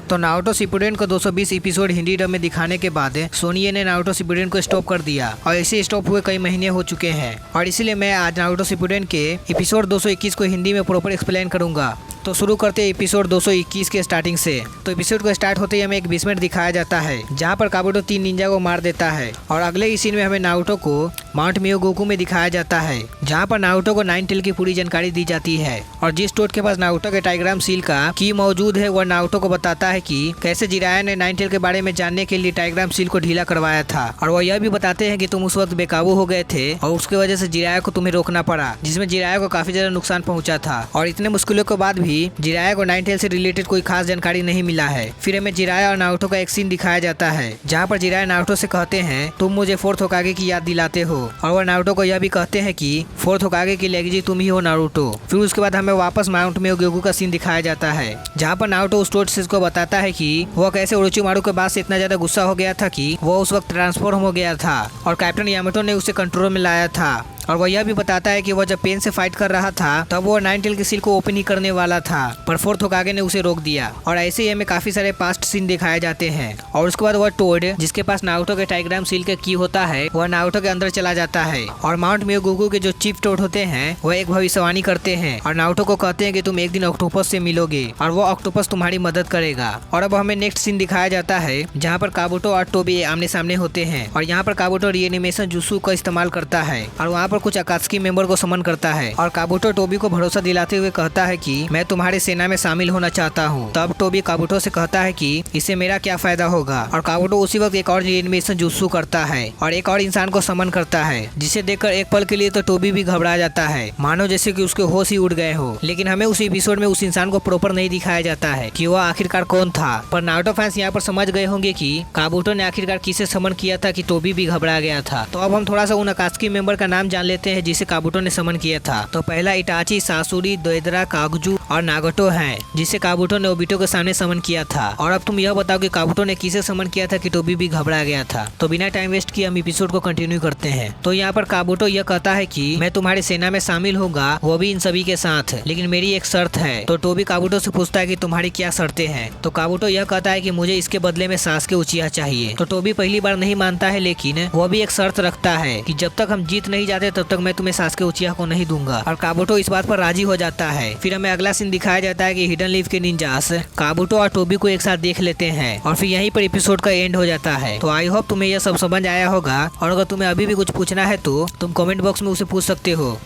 तो Naruto Shippuden को 220 episode Hindi dub में दिखाने के बाद सोनी ने नारुतो शिपुडेन को स्टॉप कर दिया और ऐसे स्टॉप हुए कई महीने हो चुके हैं और इसीलिए मैं आज नारुतो शिपुडेन के एपिसोड 221 को हिंदी में प्रॉपर एक्सप्लेन करूंगा। तो शुरू करते हैं एपिसोड 221 के स्टार्टिंग से। तो एपिसोड को स्टार्ट होते ही हमें एक बेसमेंट दिखाया जाता है जहां पर काबुटो 3 निंजा को मार देता है और अगले ही सीन में हमें नारुतो को माउंट मियोगोकू में दिखाया जाता है जहां पर नारुतो को 9 टेल की पूरी जानकारी दी जाती है और जिस टोड के पास नारुतो के टाइग्राम सील का की मौजूद है वह नारुतो को बताता है कि कैसे जिराया ने 9 टेल के बारे में जानने के लिए टाइग्राम सील को ढीला करवाया था और वह यह भी बताते हैं कि तुम उस वक्त बेकाबू हो गए थे और उसकी वजह से जिराया को तुम्हें रोकना पड़ा जिसमें जिराया को काफी ज्यादा नुकसान पहुंचा था और इतने मुश्किलों के बाद भी जिराया को 9 टेल से रिलेटेड कोई खास जानकारी नहीं मिला है। फिर हमें जिराया और नारुतो का एक सीन दिखाया जाता है जहाँ पर जिराया नारुतो से कहते हैं तुम मुझे फोर्थ होकागे की याद दिलाते हो और वह नारुतो को यह भी कहते हैं कि फोर्थ होकागे की लेगेसी तुम ही हो नारुतो। फिर उसके बाद हमें वापस माउंट मियोगोकू का सीन दिखाया जाता है जहाँ पर नारुतो उस टोड को बताता है कि वह कैसे ओरोचिमारू के बाद से इतना ज्यादा गुस्सा हो गया था कि वह उस वक्त ट्रांसफॉर्म हो गया था और कैप्टन यामाटो ने उसे कंट्रोल में लाया था और वह यह भी बताता है कि वह जब पेन से फाइट कर रहा था तब वो 9 टेल के सील को ओपन ही करने वाला था पर फोर्थ होकागे ने उसे रोक दिया और ऐसे ही हमें काफी सारे पास्ट सीन दिखाए जाते हैं। और उसके बाद वह टोड जिसके पास नारुतो के टाइग्राम सील के की होता है वह नारुतो के अंदर चला जाता है और माउंट मियोगोकू के जो चीफ टोड होते हैं वह एक भविष्यवाणी करते हैं और नारुतो को कहते हैं कि तुम एक दिन ऑक्टोपस से मिलोगे और वो ऑक्टोपस तुम्हारी मदद करेगा। और अब हमें नेक्स्ट सीन दिखाया जाता है जहाँ पर काबुटो और टोबी आमने सामने होते हैं और यहाँ पर काबुटो रीएनिमेशन जुत्सु का इस्तेमाल करता है और वहाँ पर कुछ अकात्सुकी मेंबर को समन करता है और काबुटो टोबी को भरोसा दिलाते हुए कहता है कि मैं तुम्हारे सेना में शामिल होना चाहता हूँ। तब टोबी काबुटो से कहता है कि इससे मेरा क्या फायदा होगा और काबुटो उसी वक्त एक और रीएनिमेशन जुत्सु करता है और एक और इंसान को समन करता है जिसे देखकर एक पल के लिए तो टोबी भी घबरा जाता है मानो जैसे कि उसके होश ही उड़ गए हो। लेकिन हमें उस एपिसोड में उस इंसान को प्रॉपर नहीं दिखाया जाता है कि वह आखिरकार कौन था। पर नारुतो फैंस यहाँ पर समझ गए होंगे कि काबुटो ने आखिरकार किसे समन किया था कि टोबी भी घबरा गया था। तो अब हम थोड़ा सा उन अकात्सुकी मेंबर का नाम जान लेते हैं जिसे काबुटो ने समन किया था। तो पहला इटाची, सासुरी, दोएदरा, कागजू और नागोटो हैं जिसे काबुटो ने ओबिटो के सामने समन किया था। और अब तुम यह बताओ कि काबुटो ने किसे समन किया था कि टोबी भी घबरा गया था। तो बिना टाइम वेस्ट किए हम एपिसोड को कंटिन्यू करते हैं। तो यहाँ पर काबुटो यह कहता है कि मैं तुम्हारी सेना में शामिल होगा वो भी इन सभी के साथ, लेकिन मेरी एक शर्त है। तो टोबी काबुटो से पूछता है कि तुम्हारी क्या शर्तें हैं। तो काबुटो यह कहता है कि मुझे इसके बदले में सासुके उचिहा चाहिए। तो टोबी पहली बार नहीं मानता है लेकिन वह भी एक शर्त रखता है कि जब तक हम जीत नहीं जाते तब तक मैं तुम्हें सासुके उचिहा को नहीं दूंगा और काबुटो इस बात पर राजी हो जाता है। फिर हमें अगला सीन दिखाया जाता है कि हिडन लीफ के निंजास काबुटो और टोबी को एक साथ देख लेते हैं और फिर यहीं पर एपिसोड का एंड हो जाता है। तो आई होप तुम्हें यह सब समझ आया होगा और अगर तुम्हें अभी भी कुछ पूछना है तो तुम कमेंट बॉक्स में उसे पूछ सकते हो।